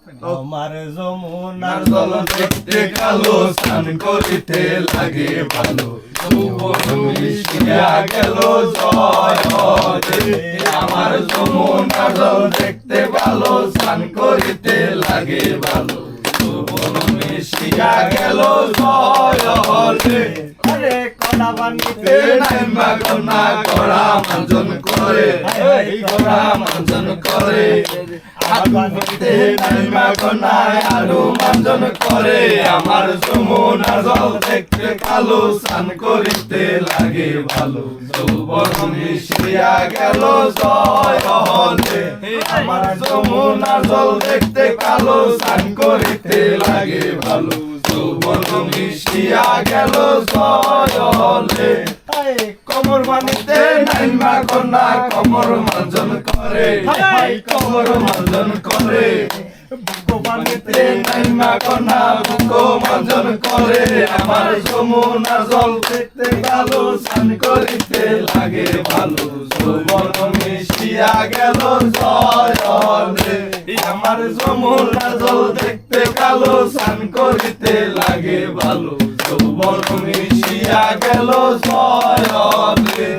আমার যমুনার জল দেখতে কালো, স্নান করিতে লাগে ভালো। যৌবন মিশিয়া গেল জয় হরে, আমার যমুনার জল দেখতে ভালো, স্নান করিতে লাগে ভালো। যৌবন মিশিয়া গেল জয় হরে, আরে কলা বানিতে নাইমা কন্যা করা মাঞ্জন করে, করা মাঞ্জন করে। আগুনতে নাইমা কন্যা আরো মাঞ্জন করে, আমার যমুনার জল দেখতে কালো, স্নান করিতে লাগে ভালো। যৌবন মিশিয়া গেল জয় হরে, আমার যমুনার জল দেখতে কালো, স্নান করিতে লাগে ভালো। যৌবন মিশিয়া গেল জয় হরে, কমর বানিতে নাইমা কন্যা কমর মাঞ্জন করে, কমর মাঞ্জন করে। বুকো বানিতে নাইমা কন্যা বুক মাঞ্জন করে, আমার যমুনার জল দেখতে ভালো, স্নান করিতে লাগে ভালো। যৌবন মিশিয়া গেল জয় হরে, আমার যমুনার জল দেখতে কালো, স্নান করিতে লাগে ভালো। যৌবন মিশিয়া গেল জয় হরে।